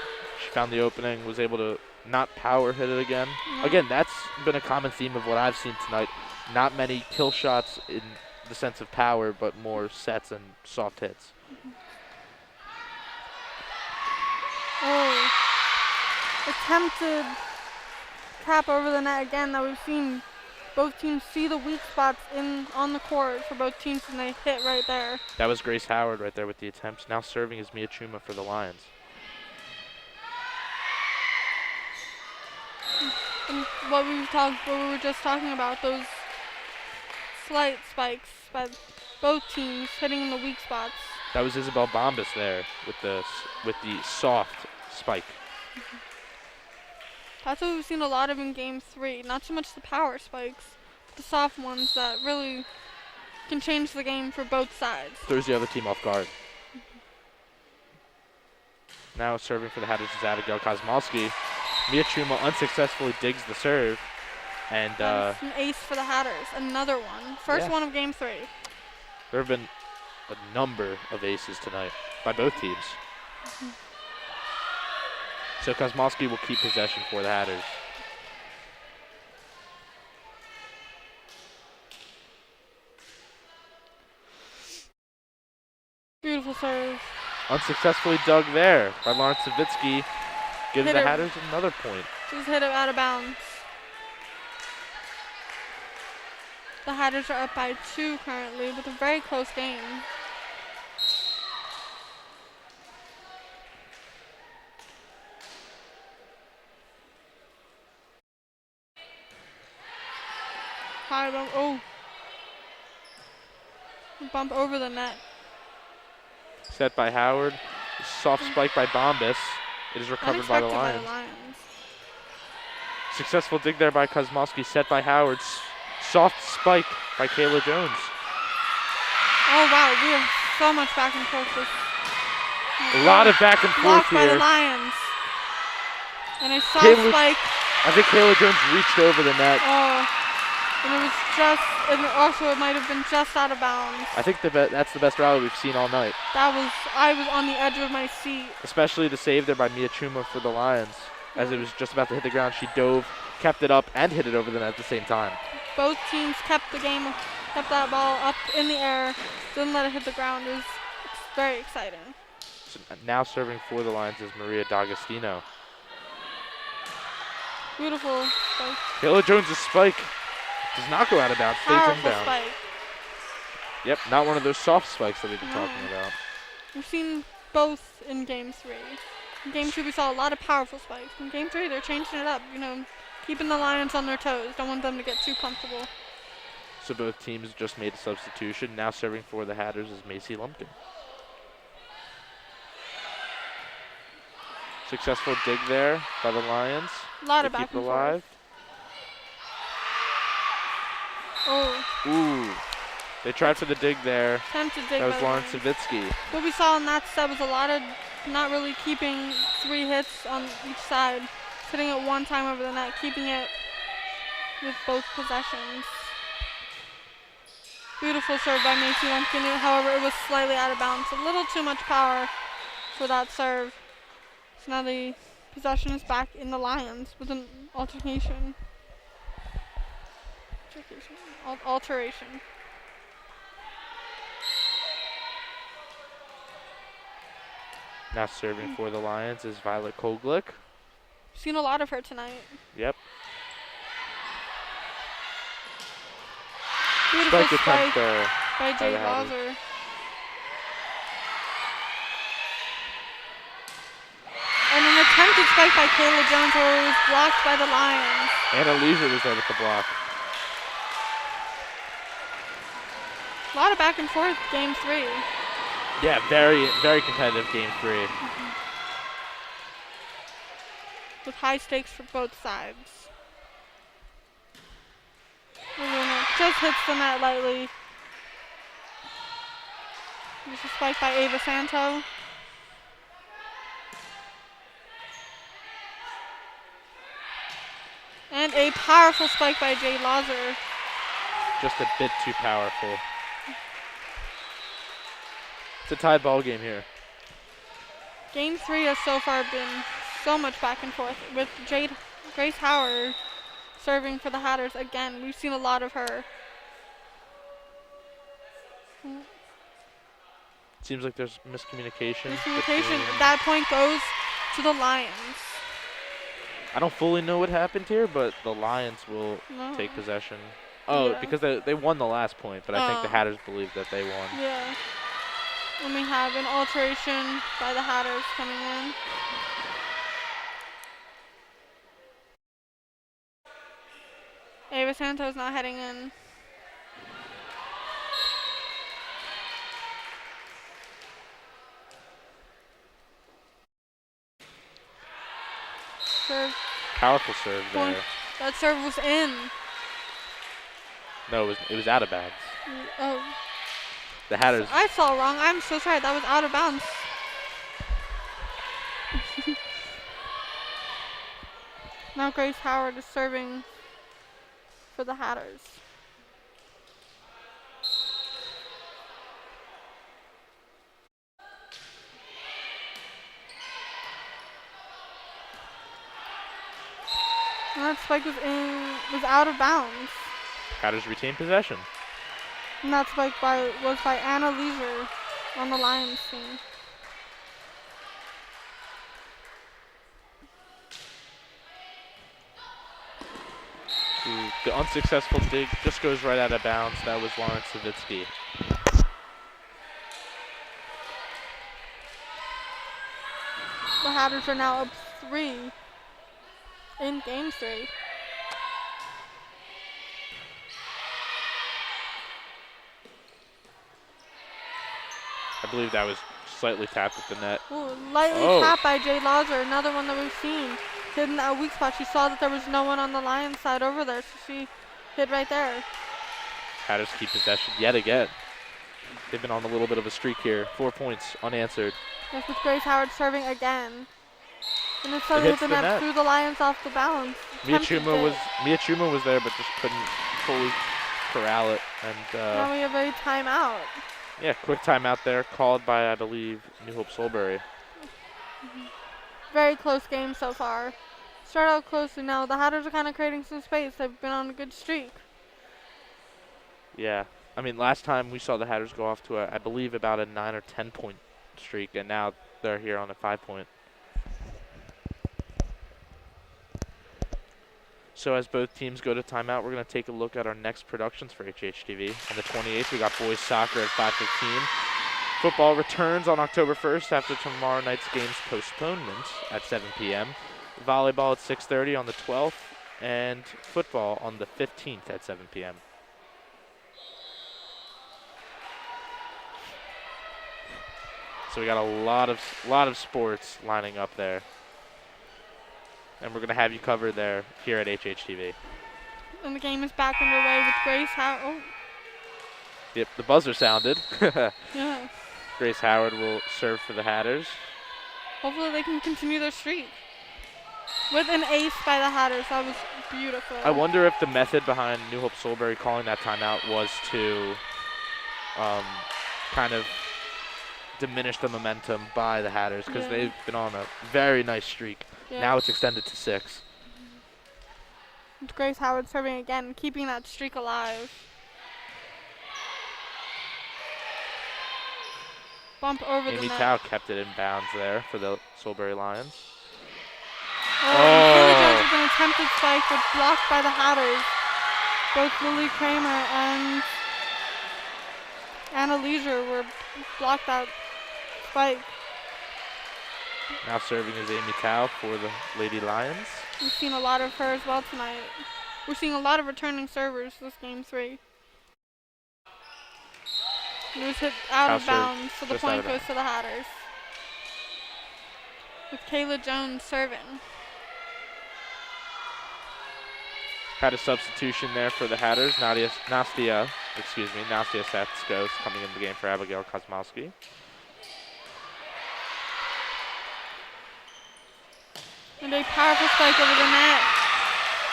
She found the opening, was able to not power hit it again. Again, that's been a common theme of what I've seen tonight. Not many kill shots in the sense of power, but more sets and soft hits. Oh, attempted tap over the net again that we've seen both teams see the weak spots on the court for both teams, and they hit right there. That was Grace Howard right there with the attempts. Now serving is Mia Chuma for the Lions. And what we were just talking about, those slight spikes by both teams hitting in the weak spots. That was Isabel Bombas there with the soft spike. That's what we've seen a lot of in game 3. Not so much the power spikes, but the soft ones that really can change the game for both sides. Throws the other team off guard. Now serving for the Hatters is Abigail Kosmolski. Mia Chuma unsuccessfully digs the serve. And That's an ace for the Hatters. Another one. First one of game 3. there have been a number of aces tonight by both teams. So Kosmolski will keep possession for the Hatters. Beautiful serve. Unsuccessfully dug there by Lawrence Savitsky. Gives Hit the it. Hatters another point. Just hit it out of bounds. The Hatters are up by 2 currently with a very close game. High bump. Oh. Bump over the net. Set by Howard. Soft spike by Bombas. It is recovered by the Unexpected Lions. Successful dig there by Kosmowski. Set by Howard. Soft spike by Kayla Jones. Oh, wow. We have so much back and forth. A lot of back and forth Blocked by the here. Lions. And a soft Kayla- spike. I think Kayla Jones reached over the net. Oh. And it was just, and also it might have been just out of bounds. I think that's the best rally we've seen all night. I was on the edge of my seat. Especially the save there by Mia Chuma for the Lions. As it was just about to hit the ground, she dove, kept it up, and hit it over the net at the same time. Both teams kept that ball up in the air, didn't let it hit the ground. It was very exciting. So now serving for the Lions is Maria D'Agostino. Beautiful spike. Kayla Jones' spike does not go out of bounds, stays Powerful inbound. spike. Yep, not one of those soft spikes that we've been talking about. We've seen both in Game 3. In Game 2, we saw a lot of powerful spikes. In Game 3, they're changing it up, keeping the Lions on their toes. Don't want them to get too comfortable. So both teams just made a substitution. Now serving for the Hatters is Macy Lumpkin. Successful dig there by the Lions. A lot to of back keep it and alive. Oh, Ooh. They tried for the dig there. attempted dig That was by the Lawrence Lions. Savitsky. What we saw in that set was a lot of not really keeping 3 hits on each side. Hitting it one time over the net, keeping it with both possessions. Beautiful serve by Macy Lumpkin. However, it was slightly out of bounds. A little too much power for that serve. So now the possession is back in the Lions with an altercation. Alteration. Now serving for the Lions is Violet Koglick. Seen a lot of her tonight. Yep. Beautiful Spike attempt spike there. by by Jay the Hatters. Lauser. And an attempted spike by Kayla Jones, where it was blocked by the Lions. Anna Leisure was there with the block. A lot of back and forth, Game 3. Yeah, very, very competitive Game 3. With high stakes for both sides. Luna just hits the net lightly. There's a spike by Ava Santo. And a powerful spike by Jay Lauser. Just a bit too powerful. It's a tied ball game here. Game 3 has so far been so much back and forth with Grace Howard serving for the Hatters again. We've seen a lot of her. Seems like there's miscommunication. Miscommunication. That point goes to the Lions. I don't fully know what happened here, but the Lions will take possession. Oh, Yeah. because they won the last point, but I think the Hatters believe that they won. Yeah. And we have an alteration by the Hatters coming in. Ava Santos now heading in. Serve. Powerful serve Point. there. That serve was in. No, it was out of bounds. Oh, The Hatters. I saw wrong. I'm so sorry. That was out of bounds. Now Grace Howard is serving for the Hatters. And that spike was out of bounds. Hatters retain possession. And that spike was by Anna Leisure. on the Lions team. Ooh, the unsuccessful dig just goes right out of bounds. That was Lawrence Savitsky. The Hatters are now up 3 in game 3. I believe that was slightly tapped at the net. Ooh, lightly tapped by Jade Lauser, another one that we've seen. Hitting a weak spot. She saw that there was no one on the Lions side over there, so she hit right there. Hatters keep possession yet again. They've been on a little bit of a streak here. 4 points unanswered. Yes, with Grace Howard serving again. And it suddenly hit the net, threw the Lions off the balance. Mia Chuma was there, but just couldn't fully corral it. And now we have a timeout. yeah, quick timeout there, called by, I believe, New Hope Solebury. Very close game so far. Start out closely now. The Hatters are kind of creating some space. They've been on a good streak. Yeah. I mean, last time we saw the Hatters go off to, I believe, about a 9 or 10 point streak, and now they're here on a 5 point. So as both teams go to timeout, we're going to take a look at our next productions for HHTV. On the 28th, we got boys soccer at 5:15. Football returns on October 1st after tomorrow night's game's postponement at 7 p.m. Volleyball at 6:30 on the 12th, and football on the 15th at 7 p.m. So we got a lot of sports lining up there. And we're going to have you covered there here at HHTV. And the game is back underway with Grace Howard. Oh. Yep, the buzzer sounded. Yes. Grace Howard will serve for the Hatters. Hopefully they can continue their streak. With an ace by the Hatters. That was beautiful. I wonder if the method behind New Hope Solebury calling that timeout was to kind of diminish the momentum by the Hatters, because they've been on a very nice streak. Yeah. Now it's extended to 6. It's Grace Howard serving again, keeping that streak alive. Bump over the net. Amy Tao kept it in bounds there for the Solebury Lions. Kayla Jones with an attempted spike, but blocked by the Hatters. Both Lily Kramer and Anna Leisure were blocked that spike. Now serving is Amy Tao for the Lady Lions. We've seen a lot of her as well tonight. We're seeing a lot of returning servers this game 3. It was hit out of bounds, so the point goes to the Hatters. With Kayla Jones serving. Had a substitution there for the Hatters. Nastia Satsko is coming in the game for Abigail Kosmowski. And a powerful spike over the net.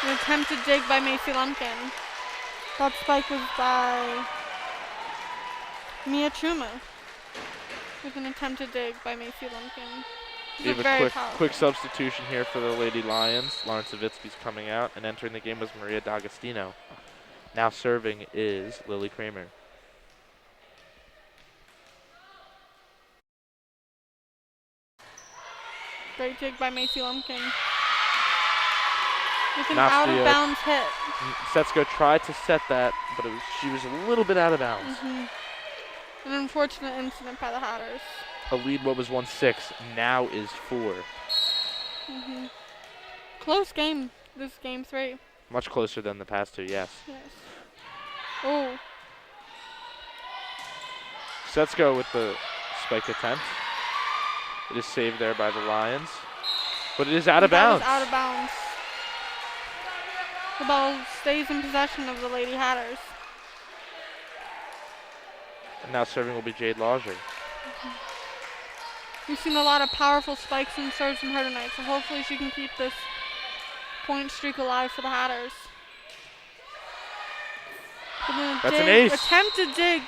An attempted dig by Macy Lumpkin. That spike was by Mia Chuma. With an attempted dig by Macy Lumpkin. We have a quick substitution here for the Lady Lions. Lawrence Savitsky's coming out, and entering the game was Maria D'Agostino. Now serving is Lily Kramer. Great dig by Macy Lumpkin. With an out-of-bounds hit. Setsko tried to set that, but she was a little bit out of bounds. An unfortunate incident by the Hatters. A lead what was 1-6 now is 4. Close game, this game 3. Much closer than the past 2, yes. Oh. Setsko with the spike attempt. It is saved there by the Lions, but it is out of bounds. Out of bounds. The ball stays in possession of the Lady Hatters. And now serving will be Jade Lauser. We've seen a lot of powerful spikes and serves from her tonight, so hopefully she can keep this point streak alive for the Hatters. That's an ace. Attempted dig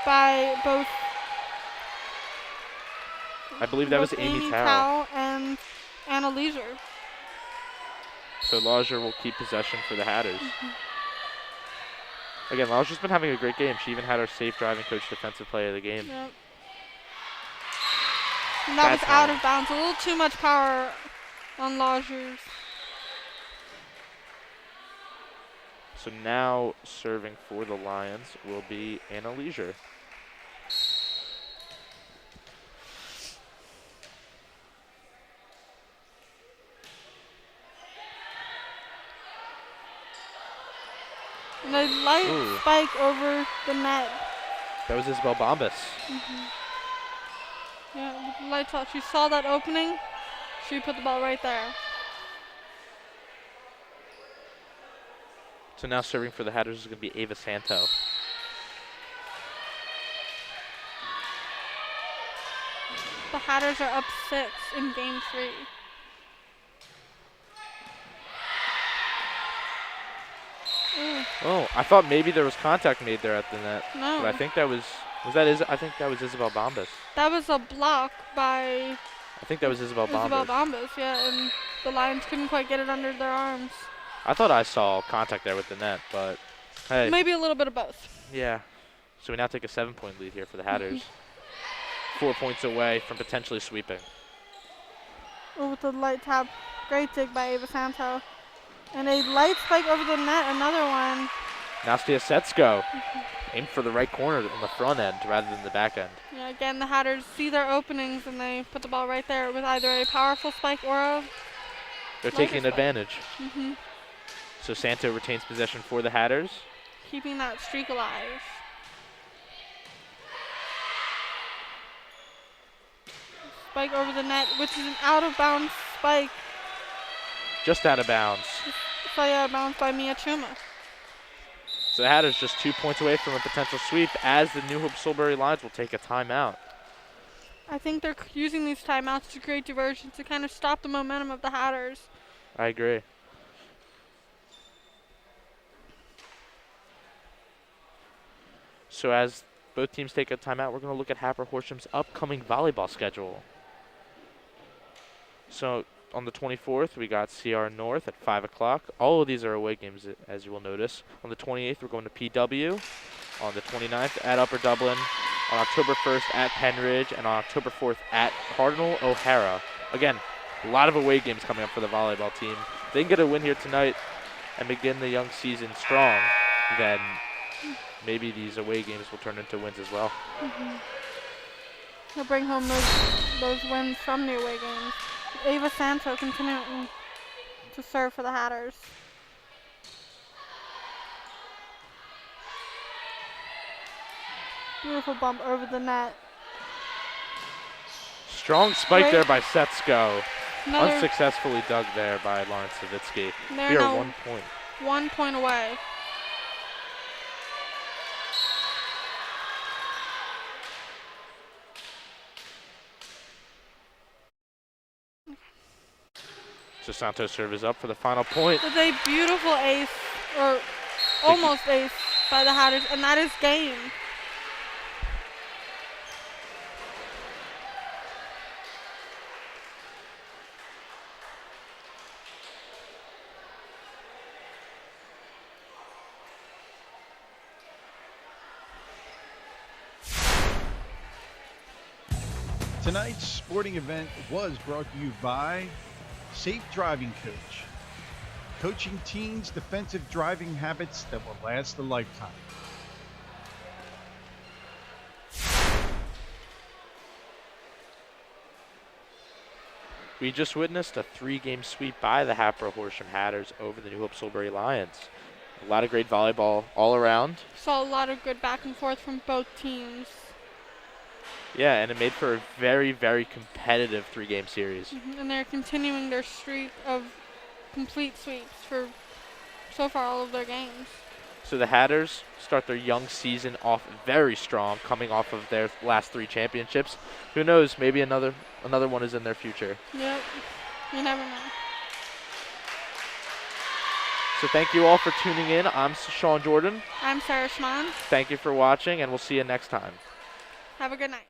by both. I believe that was Amy Tao and Anna Leisure. So Lauser will keep possession for the Hatters. Again, Lauser's been having a great game. She even had our safe driving coach defensive player of the game. Yep. And that was Bad out timing. of bounds. A little too much power on Lodgers. So now serving for the Lions will be Anna Leisure. And a light Ooh. spike over the net. That was Isabel Bombas. Yeah, with the light touch. She saw that opening. She put the ball right there. So now serving for the Hatters is going to be Ava Santo. The Hatters are up 6 in game 3. Ooh, Oh, I thought maybe there was contact made there at the net. no. But I think that was I think that was Isabel Bombas. That was a block by I think that was Isabel Isabel Bombas. Bombas, yeah, and the Lions couldn't quite get it under their arms. I thought I saw contact there with the net, but hey, Maybe a little bit of both. yeah. So we now take a 7-point lead here for the Hatters. 4 points away from potentially sweeping. Oh, with the light tap. Great dig by Ava Santo. And a light spike over the net, another one. Nastia Setsko aimed for the right corner on the front end rather than the back end. Yeah, again, the Hatters see their openings and they put the ball right there with either a powerful spike or a They're lighter taking spike. advantage. So Santo retains possession for the Hatters. Keeping that streak alive. Spike over the net, which is an out-of-bounds spike. Just out of bounds. Play out of bounds by Mia Chuma. So the Hatters just 2 points away from a potential sweep as the New Hope Solebury Lions will take a timeout. I think they're using these timeouts to create diversion to kind of stop the momentum of the Hatters. I agree. So as both teams take a timeout, we're going to look at Hatboro-Horsham's upcoming volleyball schedule. So on the 24th, we got CR North at 5 o'clock. All of these are away games, as you will notice. On the 28th, we're going to PW. On the 29th, at Upper Dublin. On October 1st, at Penridge. And on October 4th, at Cardinal O'Hara. Again, a lot of away games coming up for the volleyball team. If they can get a win here tonight and begin the young season strong, then maybe these away games will turn into wins as well. They'll bring home those wins from the away games. Ava Santo continuing to serve for the Hatters. Beautiful bump over the net. Strong spike Great. there by Setsko. Another, Unsuccessfully dug there by Lawrence Savitsky. they're We are now 1 point. 1 point away. So Santos serve is up for the final point. It's a beautiful ace, or almost ace, by the Hatters, and that is game. Tonight's sporting event was brought to you by Safe Driving Coach, coaching teens defensive driving habits that will last a lifetime. We just witnessed a 3-game sweep by the Hatboro-Horsham Hatters over the New Hope Solebury Lions. A lot of great volleyball all around. Saw a lot of good back and forth from both teams. Yeah, and it made for a very, very competitive 3-game series. And they're continuing their streak of complete sweeps for so far all of their games. So the Hatters start their young season off very strong, coming off of their last 3 championships. Who knows, maybe another one is in their future. Yep, you never know. So thank you all for tuning in. I'm Sean Jordan. I'm Sarah Schmann. Thank you for watching, and we'll see you next time. Have a good night.